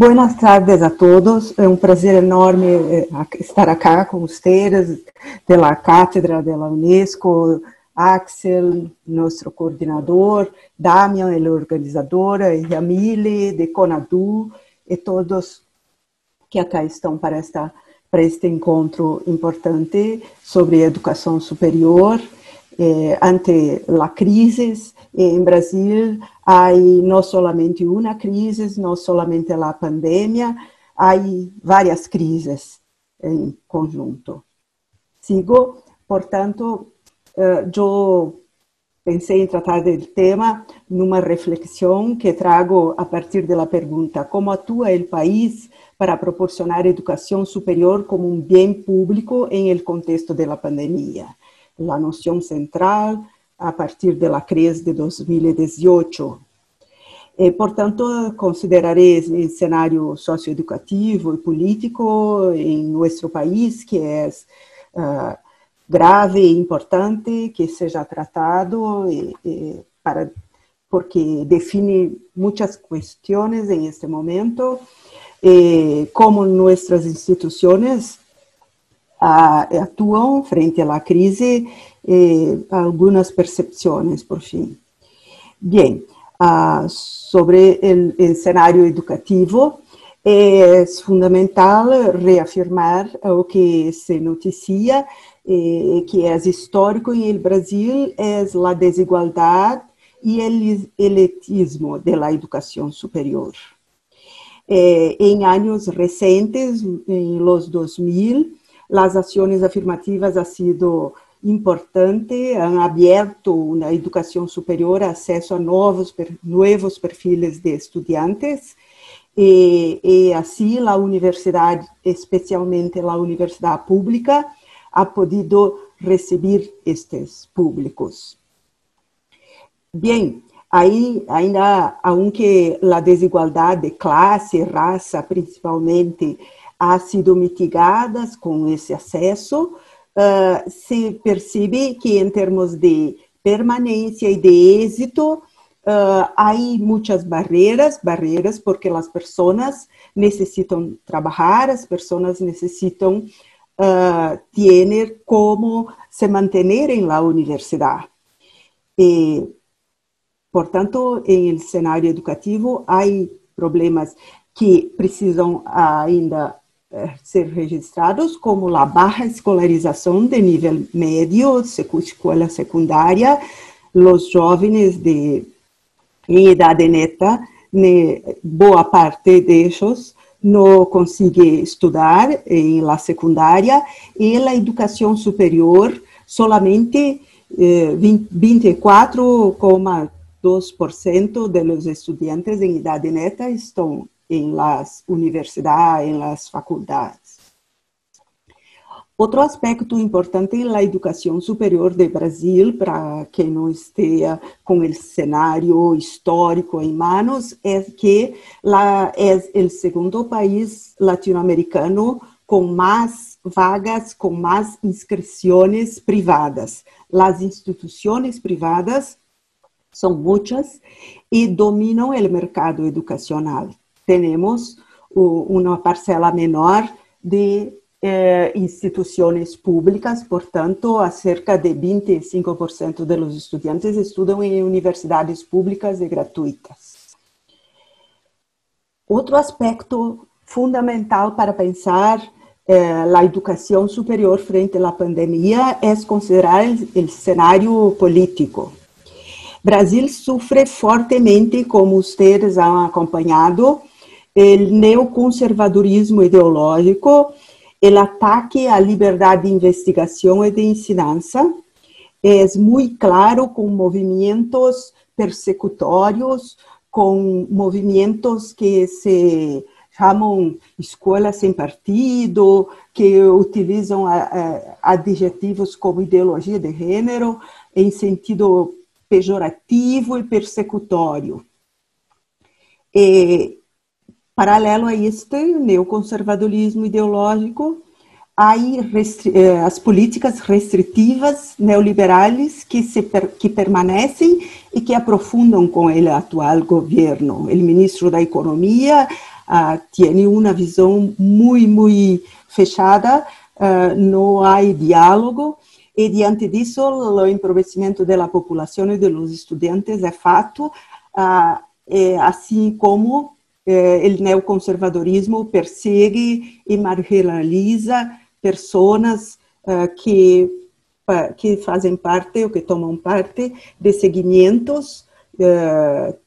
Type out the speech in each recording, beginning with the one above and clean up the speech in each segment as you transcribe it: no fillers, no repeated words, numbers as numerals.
Buenas tardes a todos. É um prazer enorme estar acá com vocês, da Cátedra da Unesco, Axel, nosso coordenador, Damian, ele organizador, Yamile, de Conadu, e todos que acá estão para este encontro importante sobre educação superior. Ante a crise em Brasil, há não somente uma crise, não somente a pandemia, há várias crises em conjunto. Sigo, portanto, eu pensei em tratar do tema numa reflexão que trago a partir da pergunta: como atua o país para proporcionar educação superior como um bem público em el contexto da pandemia? La noção central a partir da crise de 2018. Portanto, considerarei o cenário socioeducativo e político em nosso país, que é grave e importante que seja tratado, porque define muitas questões em este momento, como nossas instituições atuam frente à crise, algumas percepções, por fim. Bem, sobre o cenário educativo, é fundamental reafirmar o que se noticia, que é histórico em Brasil, é a desigualdade e o elitismo da educação superior. Em anos recentes, em los 2000, as ações afirmativas han sido importantes, han abierto uma educação superior, acesso a novos perfiles de estudantes, e assim a universidade, especialmente a universidade pública, ha podido receber estes públicos. Bem, ainda, aunque a desigualdade de classe, raça, principalmente, ha sido mitigadas com esse acesso, se percebe que em termos de permanência e de êxito, há muitas barreiras, porque as pessoas necessitam trabalhar, as pessoas necessitam ter como se manter na universidade. Portanto, em cenário educativo, há problemas que precisam ainda ser registrados, como a baixa escolarização de nível médio, escola secundária, os jovens em idade neta, boa parte deles não consegue estudar em la secundária, e a educação superior, solamente 24,2% dos estudantes em idade neta estão em las universidades, em las faculdades. Outro aspecto importante na educação superior do Brasil, para quem não esteja com o cenário histórico em manos, é que é o segundo país latino-americano com mais vagas, com mais inscrições privadas. As instituições privadas são muitas e dominam o mercado educacional. Temos uma parcela menor de instituições públicas, portanto, cerca de 25% dos estudantes estudam em universidades públicas e gratuitas. Outro aspecto fundamental para pensar a educação superior frente à pandemia é considerar o cenário político. Brasil sofre fortemente, como vocês han acompanhado, o neoconservadorismo ideológico, o ataque à liberdade de investigação e de ensinança. É muito claro com movimentos persecutórios, com movimentos que se chamam escolas sem partido, que utilizam adjetivos como ideologia de gênero, em sentido pejorativo e persecutório. Paralelo a este neoconservadorismo ideológico, há as políticas restritivas neoliberais que permanecem e que aprofundam com o atual governo. O ministro da Economia tem uma visão muito fechada, não há diálogo, e diante disso, o empobrecimento da população e dos estudantes é fato, assim como o neoconservadorismo persegue e marginaliza pessoas que fazem parte ou que tomam parte de segmentos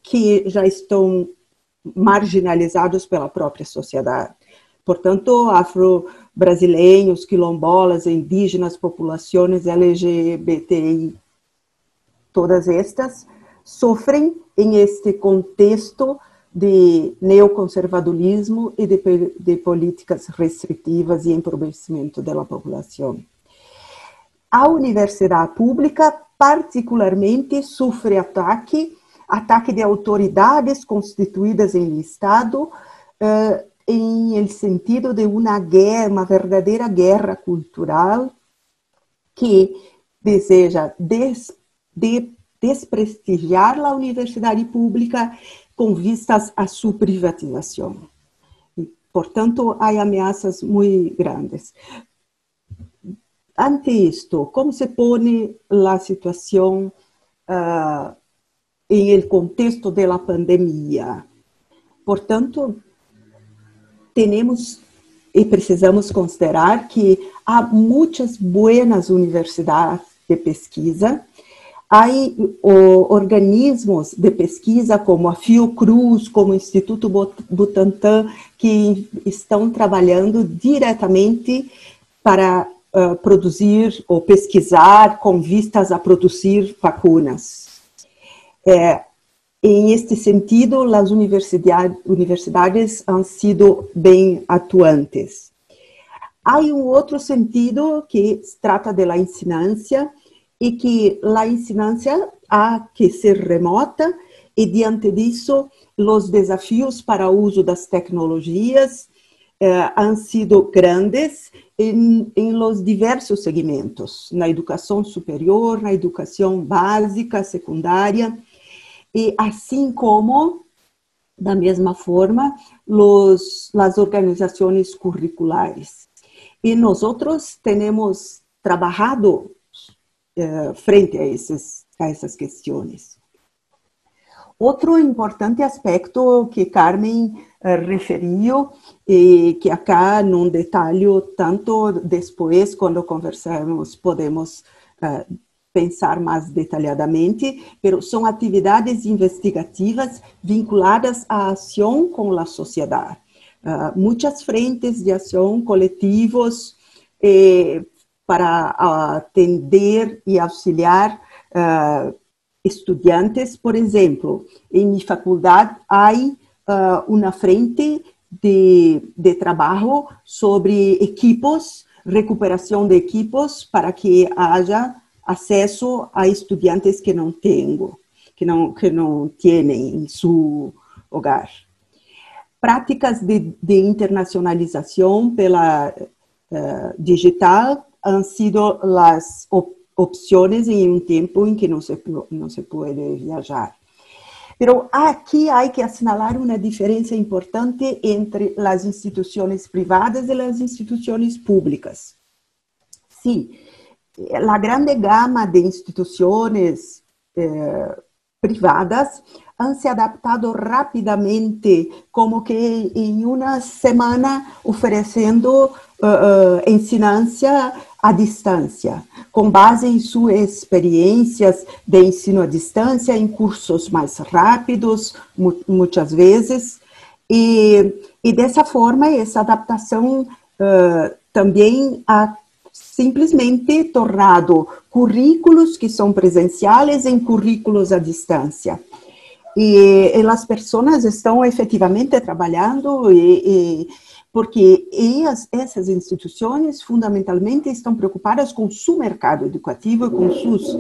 que já estão marginalizados pela própria sociedade. Portanto, afro-brasileiros, quilombolas, indígenas, populações LGBTI, todas estas sofrem em este contexto de neoconservadorismo e de políticas restritivas e empobrecimento da população. A universidade pública, particularmente, sofre ataque de autoridades constituídas em Estado, em el sentido de uma guerra, uma verdadeira guerra cultural que deseja desprestigiar a universidade pública com vistas à sua privatização. E, portanto, há ameaças muito grandes. Ante isto, como se põe a situação em el contexto da pandemia? Portanto, temos e precisamos considerar que há muitas boas universidades de pesquisa, há organismos de pesquisa como a Fiocruz, como o Instituto Butantan, que estão trabalhando diretamente para produzir ou pesquisar com vistas a produzir vacinas. Em este sentido, as universidades han sido bem atuantes. Há outro sentido que trata da ensinância e que a ensinância há que ser remota e, diante disso, os desafios para o uso das tecnologias han sido grandes em los diversos segmentos, na educação superior, na educação básica, secundária, e assim como, da mesma forma, as organizações curriculares. E nós temos trabalhado frente a essas questões. Outro importante aspecto que Carmen referiu e que acá não detalho tanto depois, quando conversarmos, podemos pensar mais detalhadamente, mas são atividades investigativas vinculadas à ação com a sociedade. Muitas frentes de ação coletivos para atender e auxiliar estudantes. Por exemplo, em minha faculdade há uma frente de trabalho sobre equipos, recuperação de equipos, para que haja acesso a estudantes que não têm em seu hogar. Práticas de internacionalização pela digital han sido as opções em tempo em que não se pode viajar. Pero aqui há que assinalar uma diferença importante entre as instituições privadas e as instituições públicas. Sim, a grande gama de instituições privadas han se adaptado rapidamente, como que em uma semana, oferecendo ensinância à distância, com base em suas experiências de ensino à distância, em cursos mais rápidos, muitas vezes, e dessa forma, essa adaptação também ha simplesmente tornado currículos que são presenciais em currículos à distância. E as pessoas estão efetivamente trabalhando porque essas instituições fundamentalmente estão preocupadas com seu mercado educativo e com seus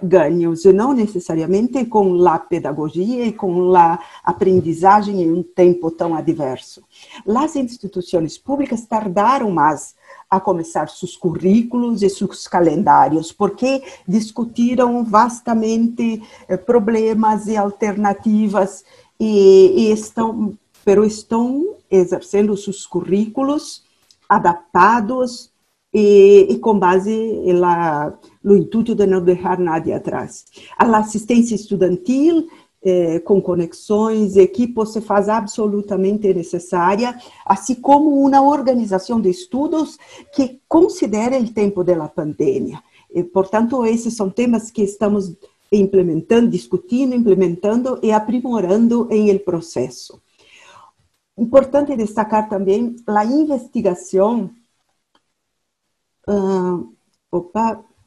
ganhos, e não necessariamente com a pedagogia e com a aprendizagem em um tempo tão adverso. As instituições públicas tardaram mais a começar seus currículos e seus calendários, porque discutiram vastamente problemas e alternativas e estão pero estão exercendo seus currículos adaptados e com base no intuito de não deixar nada atrás. A assistência estudantil, com conexões, equipos, se faz absolutamente necessária, assim como uma organização de estudos que considere o tempo da pandemia. E, portanto, esses são temas que estamos implementando, discutindo, implementando e aprimorando em el processo. Importante destacar também a investigação.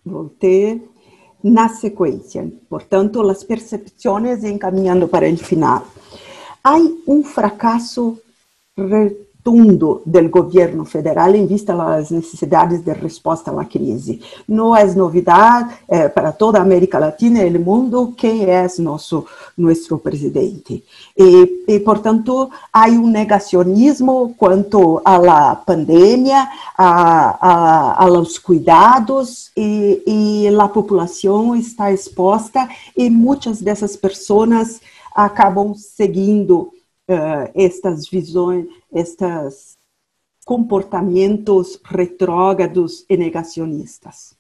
Voltei. Na sequência, portanto, as percepções encaminhando para o final. Há fracasso rotundo do governo federal em vista das necessidades de resposta à crise. Não é novidade para toda a América Latina e o mundo quem é nosso presidente. E, portanto, há negacionismo quanto à pandemia, aos cuidados, e a população está exposta, e muitas dessas pessoas acabam seguindo estas visões, estes comportamentos retrógrados e negacionistas.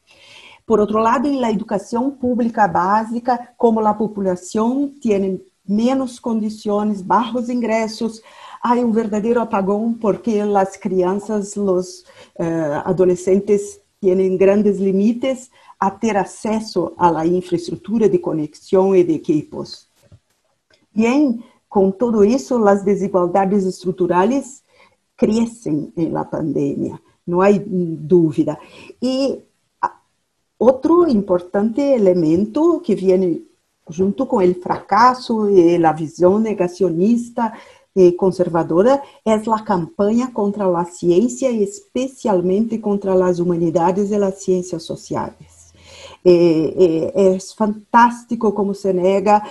Por outro lado, na educação pública básica, como a população tem menos condições, baixos ingressos, há verdadeiro apagão porque as crianças, os adolescentes têm grandes limites a ter acesso à infraestrutura de conexão e de equipos. Bem, com tudo isso, as desigualdades estruturais crescem na pandemia, não há dúvida. E outro importante elemento que vem junto com o fracasso e a visão negacionista e conservadora é a campanha contra a ciência, especialmente contra as humanidades e as ciências sociais. É fantástico como se nega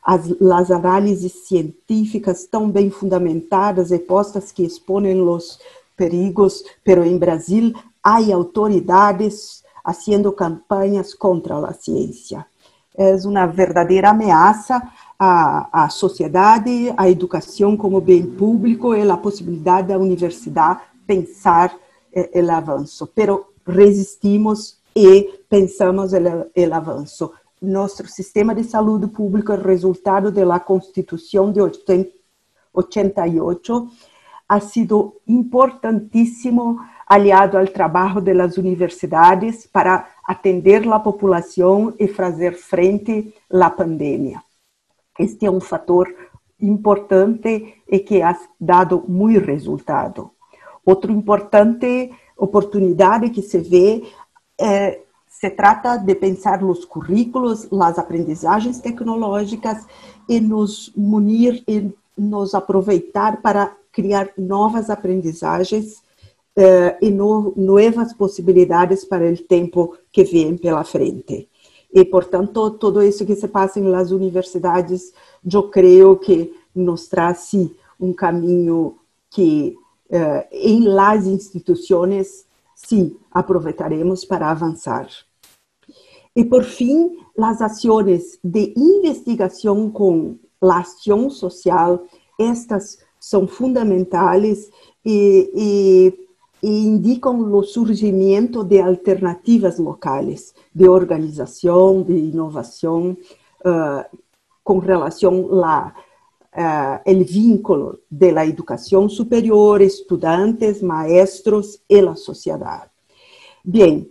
as análises científicas tão bem fundamentadas e postas que expõem os perigos, pero em Brasil há autoridades fazendo campanhas contra a ciência. É uma verdadeira ameaça à sociedade, à educação como bem público e a possibilidade da universidade pensar o avanço. Pero resistimos e pensamos o avanço. Nosso sistema de saúde pública, resultado da Constituição de 88, ha sido importantíssimo, aliado ao trabalho das universidades para atender a população e fazer frente à pandemia. Este é fator importante e que ha dado muito resultado. Outra importante oportunidade que se vê se trata de pensar os currículos, as aprendizagens tecnológicas e nos munir e nos aproveitar para criar novas aprendizagens e novas possibilidades para o tempo que vem pela frente. E, portanto, tudo isso que se passa nas universidades, eu creio que nos traz caminho que, em las instituições, sim, aproveitaremos para avançar. E, por fim, as ações de investigação com a ação social, estas são fundamentais e indicam o surgimento de alternativas locais, de organização, de inovação, com relação ao vínculo da educação superior, estudantes, maestros e a sociedade. Bem,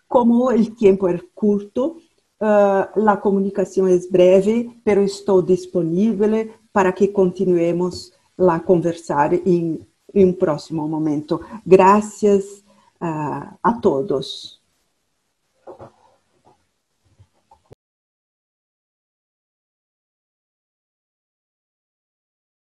como o tempo é curto, a comunicação é breve, mas estou disponível para que continuemos a conversar em um próximo momento. Graças a todos.